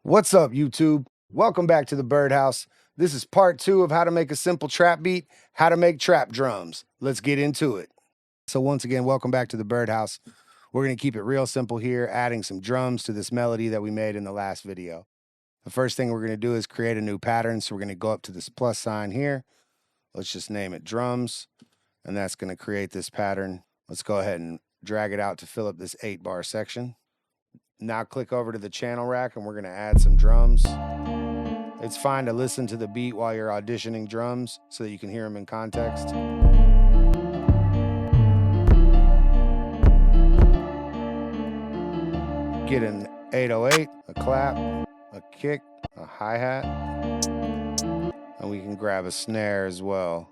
What's up, YouTube? Welcome back to the Birdhouse. This is part 2 of how to make a simple trap beat, how to make trap drums. Let's get into it. So once again, welcome back to the Birdhouse. We're going to keep it real simple here, adding some drums to this melody that we made in the last video. The first thing we're going to do is create a new pattern. So we're going to go up to this plus sign here. Let's just name it drums, and that's going to create this pattern. Let's go ahead and drag it out to fill up this 8-bar section. Now click over to the channel rack and we're going to add some drums. It's fine to listen to the beat while you're auditioning drums so that you can hear them in context. Get an 808, a clap, a kick, a hi-hat, and we can grab a snare as well.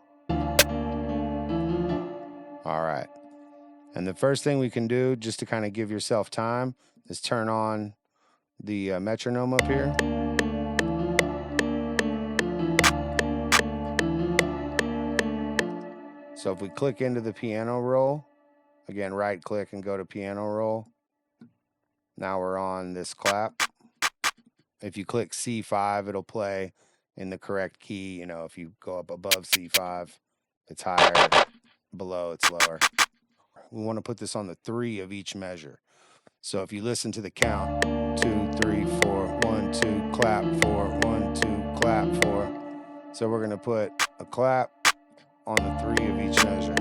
All right. And the first thing we can do, just to kind of give yourself time, is turn on the metronome up here. So if we click into the piano roll, again, right click and go to piano roll. Now we're on this clap. If you click C5, it'll play in the correct key. You know, if you go up above C5, it's higher, below, it's lower. We want to put this on the 3 of each measure. So if you listen to the count, 2, 3, 4, 1, 2, clap, 4, 1, 2, clap, 4. So we're going to put a clap on the 3 of each measure.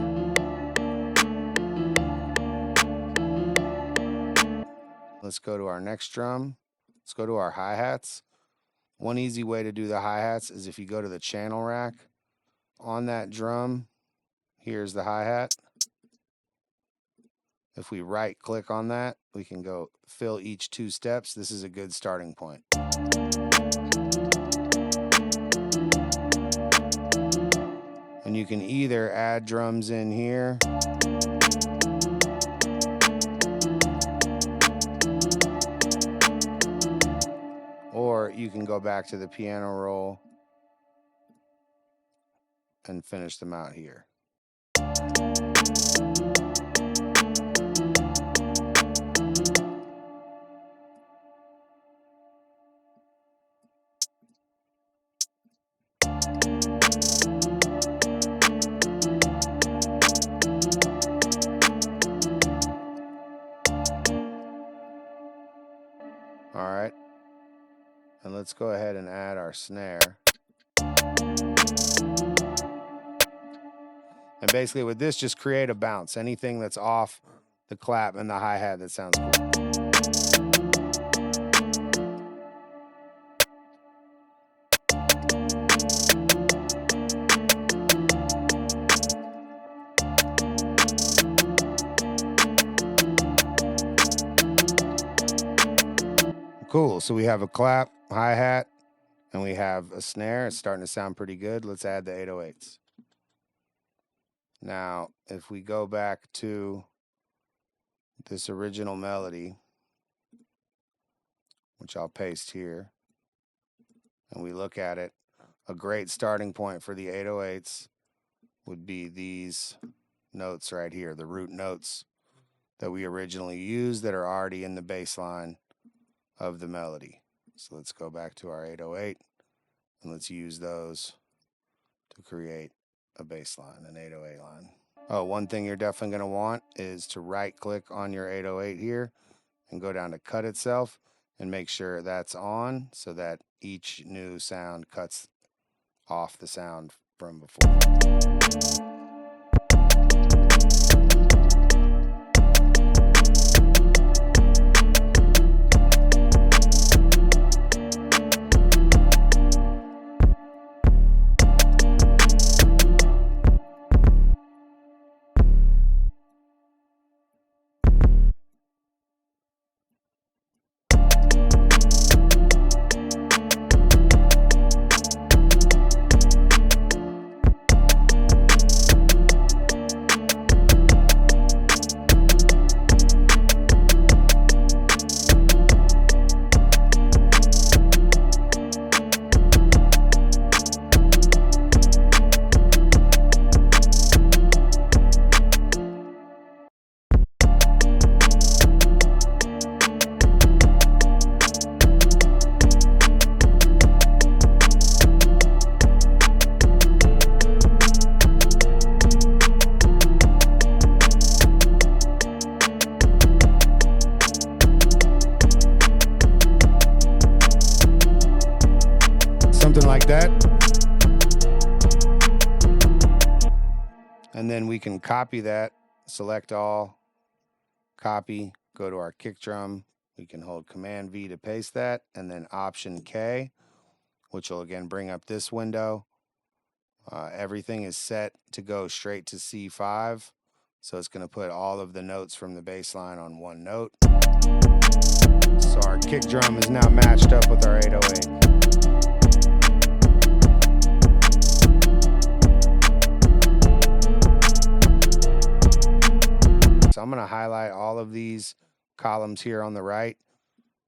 Let's go to our next drum. Let's go to our hi-hats. One easy way to do the hi-hats is if you go to the channel rack. On that drum, here's the hi-hat. If we right click on that, we can go fill each 2 steps. This is a good starting point. And you can either add drums in here, or you can go back to the piano roll and finish them out here. All right, and let's go ahead and add our snare. And basically with this, just create a bounce. Anything that's off the clap and the hi-hat that sounds cool. Cool, so we have a clap, hi-hat, and we have a snare. It's starting to sound pretty good. Let's add the 808s. Now, if we go back to this original melody, which I'll paste here, and we look at it, a great starting point for the 808s would be these notes right here, the root notes that we originally used that are already in the bass line of the melody. So let's go back to our 808 and let's use those to create a bass line, an 808 line. Oh, one thing you're definitely going to want is to right click on your 808 here and go down to cut itself and make sure that's on so that each new sound cuts off the sound from before. something like that. And then we can copy that, select all, copy, go to our kick drum. We can hold Command V to paste that, and then Option K, which will again bring up this window. Everything is set to go straight to C5, so it's going to put all of the notes from the bass line on one note. So our kick drum is now matched up with our 808. So I'm going to highlight all of these columns here on the right.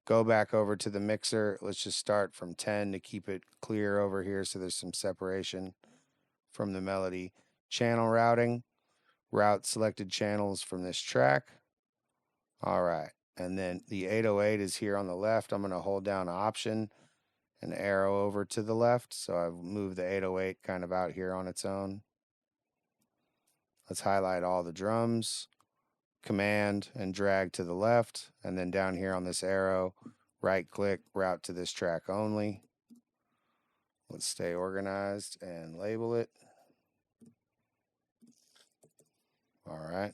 Go back over to the mixer. Let's just start from 10 to keep it clear over here so there's some separation from the melody. Channel routing. Route selected channels from this track. All right. And then the 808 is here on the left. I'm going to hold down Option and arrow over to the left. So I've moved the 808 kind of out here on its own. Let's highlight all the drums. Command and drag to the left, and then down here on this arrow, right click, route to this track only. Let's stay organized and label it. All right.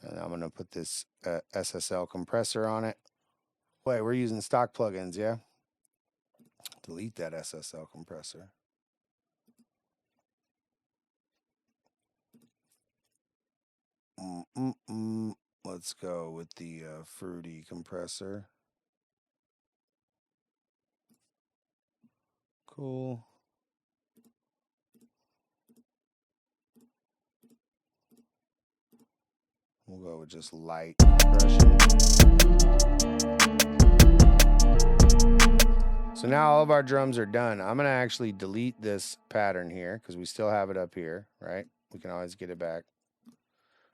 And I'm going to put this SSL compressor on it. Wait, we're using stock plugins, yeah? Delete that SSL compressor. Let's go with the fruity compressor. Cool. We'll go with just light compression. So now all of our drums are done. I'm going to actually delete this pattern here because we still have it up here, right? We can always get it back.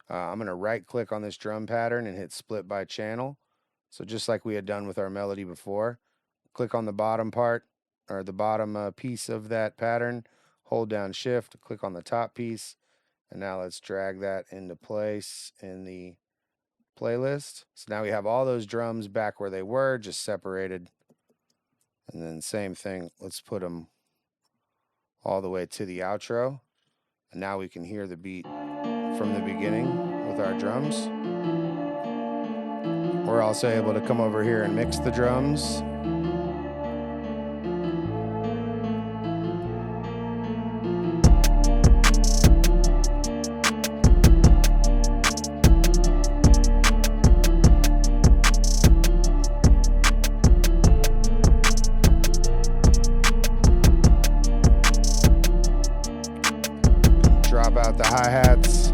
I'm going to right click on this drum pattern and hit split by channel. So just like we had done with our melody before, click on the bottom part or the bottom piece of that pattern, hold down shift, click on the top piece, and now let's drag that into place in the playlist. So now we have all those drums back where they were, just separated. And then same thing, let's put them all the way to the outro. And now we can hear the beat from the beginning with our drums. We're also able to come over here and mix the drums. Drop out the hi-hats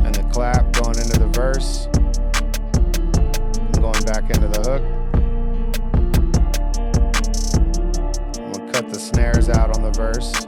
and the clap going into the verse and going back into the hook. We'll cut the snares out on the verse.